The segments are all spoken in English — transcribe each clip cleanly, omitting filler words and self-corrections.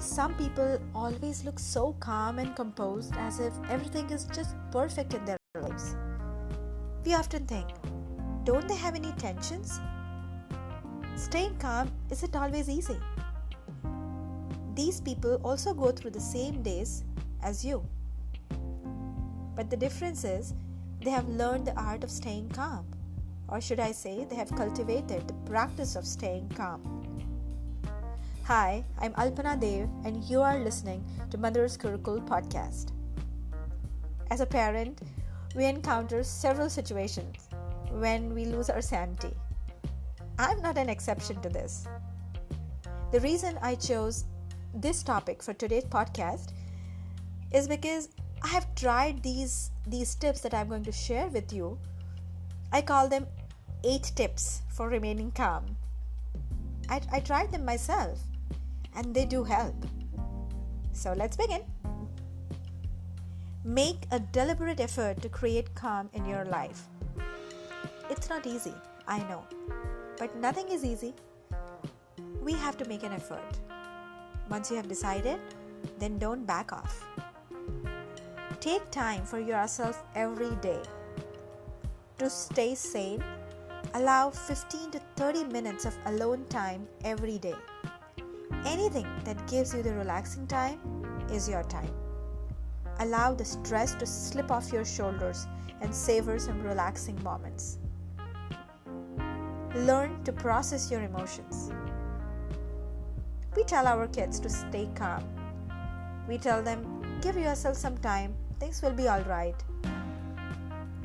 Why some people always look so calm and composed as if everything is just perfect in their lives? We often think, don't they have any tensions? Staying calm isn't always easy. These people also go through the same days as you. But the difference is, they have learned the art of staying calm. Or should I say, they have cultivated the practice of staying calm. Hi, I'm Alpana Dev and you are listening to Mother's Gurukul podcast. As a parent, we encounter several situations when we lose our sanity. I'm not an exception to this. The reason I chose this topic for today's podcast is because I have tried these tips that I'm going to share with you. I call them 8 tips for remaining calm. I tried them myself and they do help. So let's begin. Make a deliberate effort to create calm in your life. It's not easy, I know, but nothing is easy. We have to make an effort. Once you have decided, then don't back off. Take time for yourself every day. To stay sane, allow 15 to 30 minutes of alone time every day. Anything that gives you the relaxing time is your time. Allow the stress to slip off your shoulders and savor some relaxing moments. Learn to process your emotions. We tell our kids to stay calm. We tell them, give yourself some time, things will be alright.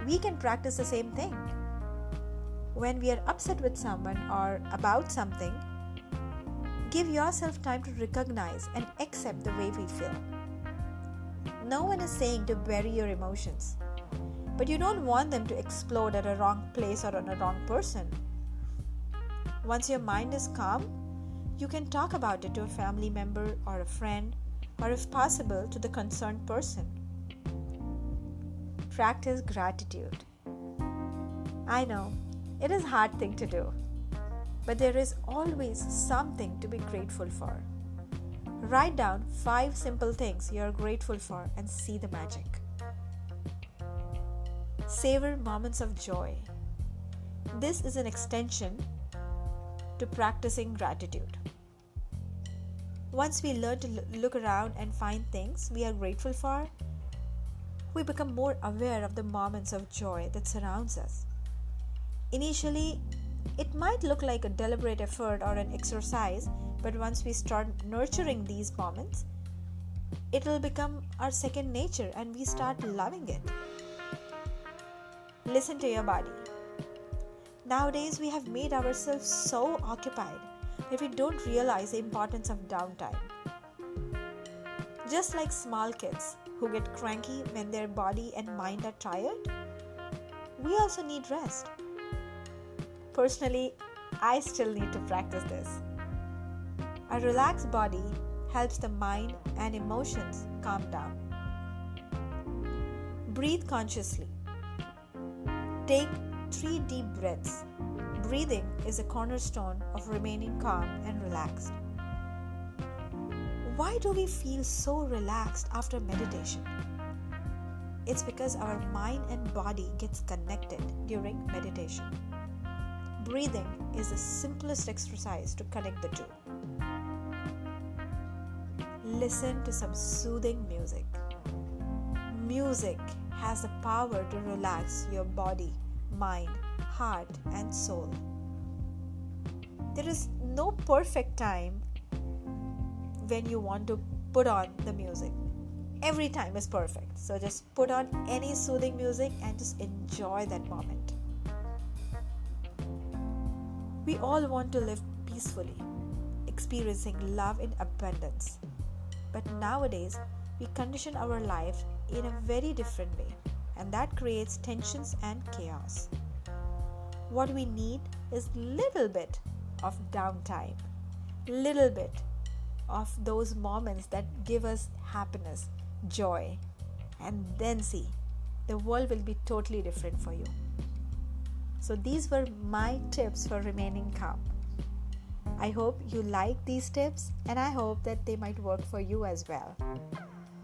We can practice the same thing. When we are upset with someone or about something, give yourself time to recognize and accept the way we feel. No one is saying to bury your emotions, but you don't want them to explode at a wrong place or on a wrong person. Once your mind is calm, you can talk about it to a family member or a friend, or if possible, to the concerned person. Practice gratitude. I know, it is a hard thing to do, but there is always something to be grateful for. Write down 5 simple things you are grateful for and see the magic. Savor moments of joy. This is an extension to practicing gratitude. Once we learn to look around and find things we are grateful for, we become more aware of the moments of joy that surrounds us. Initially, it might look like a deliberate effort or an exercise, but once we start nurturing these moments, it will become our second nature and we start loving it. Listen to your body. Nowadays, we have made ourselves so occupied that we don't realize the importance of downtime. Just like small kids who get cranky when their body and mind are tired, we also need rest. Personally, I still need to practice this. A relaxed body helps the mind and emotions calm down. Breathe consciously. Take 3 deep breaths. Breathing is a cornerstone of remaining calm and relaxed. Why do we feel so relaxed after meditation? It's because our mind and body gets connected during meditation. Breathing is the simplest exercise to connect the two. Listen to some soothing music. Music has the power to relax your body, mind, heart, and soul. There is no perfect time when you want to put on the music. Every time is perfect. So just put on any soothing music and just enjoy that moment. We all want to live peacefully, experiencing love in abundance. But nowadays, we condition our life in a very different way, and that creates tensions and chaos. What we need is little bit of downtime, little bit of those moments that give us happiness, joy, and then see, the world will be totally different for you. So these were my tips for remaining calm. I hope you like these tips and I hope that they might work for you as well.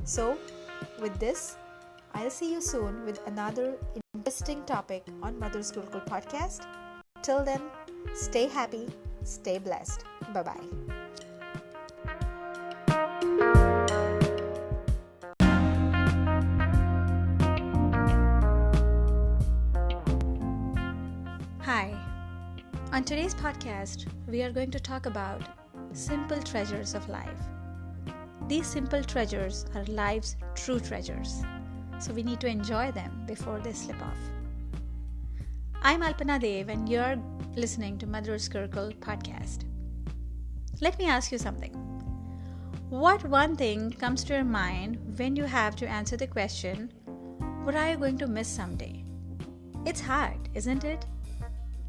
So, with this, I'll see you soon with another interesting topic on Mother's Gurukul podcast. Till then, stay happy, stay blessed. Bye-bye. Hi. On today's podcast, we are going to talk about simple treasures of life. These simple treasures are life's true treasures, so we need to enjoy them before they slip off. I'm Alpana Dev and you're listening to Mother's Gurukul podcast. Let me ask you something. What one thing comes to your mind when you have to answer the question, what are you going to miss someday? It's hard, isn't it?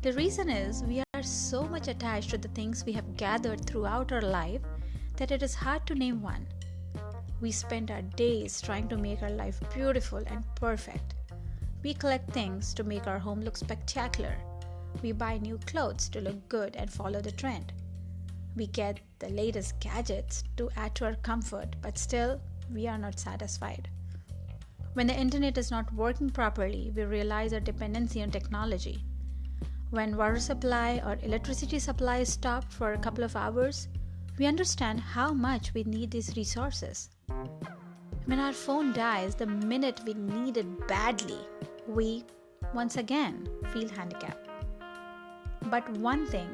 The reason is we are so much attached to the things we have gathered throughout our life that it is hard to name one. We spend our days trying to make our life beautiful and perfect. We collect things to make our home look spectacular. We buy new clothes to look good and follow the trend. We get the latest gadgets to add to our comfort, but still, we are not satisfied. When the internet is not working properly, we realize our dependency on technology. When water supply or electricity supply is stopped for a couple of hours, we understand how much we need these resources. When our phone dies the minute we need it badly, we, once again, feel handicapped. But one thing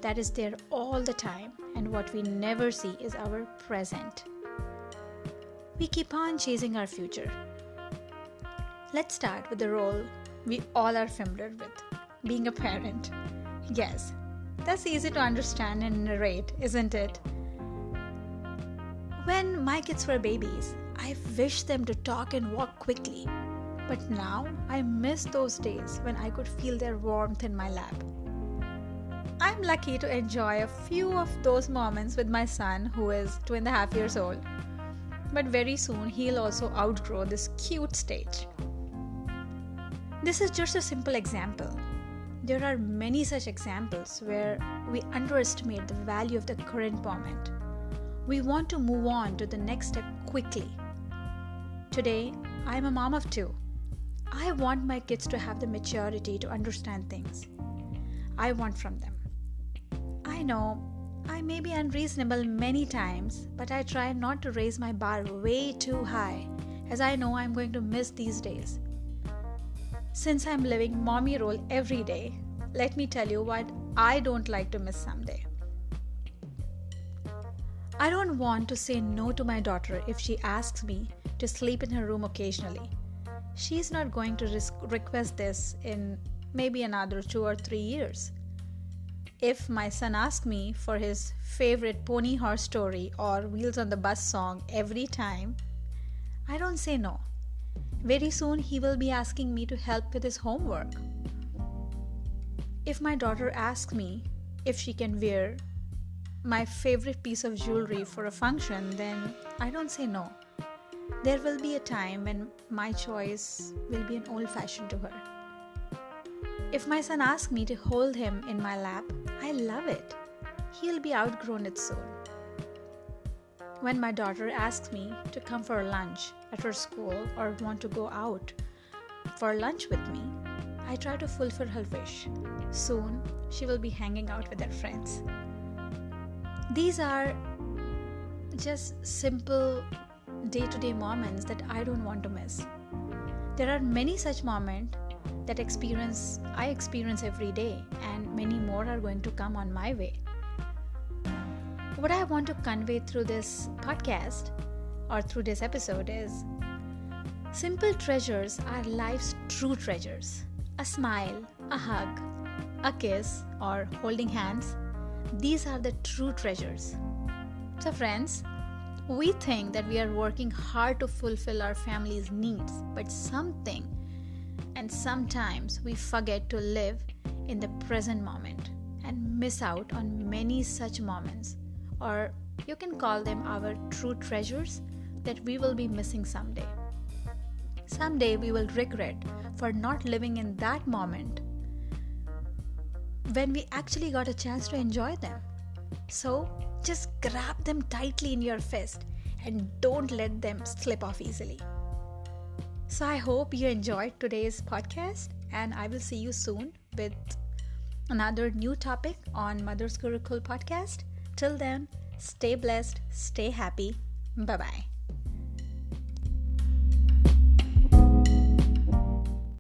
that is there all the time and what we never see is our present. We keep on chasing our future. Let's start with the role we all are familiar with. Being a parent. Yes, that's easy to understand and narrate, isn't it? When my kids were babies, I wished them to talk and walk quickly. But now I miss those days when I could feel their warmth in my lap. I'm lucky to enjoy a few of those moments with my son who is 2.5 years old. But very soon he'll also outgrow this cute stage. This is just a simple example. There are many such examples where we underestimate the value of the current moment. We want to move on to the next step quickly. Today, I'm a mom of 2. I want my kids to have the maturity to understand things I want from them. I know I may be unreasonable many times, but I try not to raise my bar way too high, as I know I'm going to miss these days. Since I'm living mommy role every day, let me tell you what I don't like to miss someday. I don't want to say no to my daughter if she asks me to sleep in her room occasionally. She's not going to request this in maybe another 2 or 3 years. If my son asks me for his favorite pony horse story or Wheels on the Bus song every time, I don't say no. Very soon he will be asking me to help with his homework. If my daughter asks me if she can wear my favorite piece of jewelry for a function, then I don't say no. There will be a time when my choice will be an old-fashioned to her. If my son asks me to hold him in my lap, I love it. He'll be outgrown it soon. When my daughter asks me to come for lunch at her school or want to go out for lunch with me, I try to fulfill her wish. Soon, she will be hanging out with her friends. These are just simple day-to-day moments that I don't want to miss. There are many such moments that I experience every day, and many more are going to come on my way. What I want to convey through this podcast or through this episode is simple treasures are life's true treasures. A smile, a hug, a kiss, or holding hands. These are the true treasures. So friends, we think that we are working hard to fulfill our family's needs, but sometimes we forget to live in the present moment and miss out on many such moments, or you can call them our true treasures that we will be missing someday. Someday we will regret for not living in that moment when we actually got a chance to enjoy them. So just grab them tightly in your fist and don't let them slip off easily. So I hope you enjoyed today's podcast, and I will see you soon with another new topic on Mother's Gurukul podcast. Till then, stay blessed, stay happy. Bye-bye.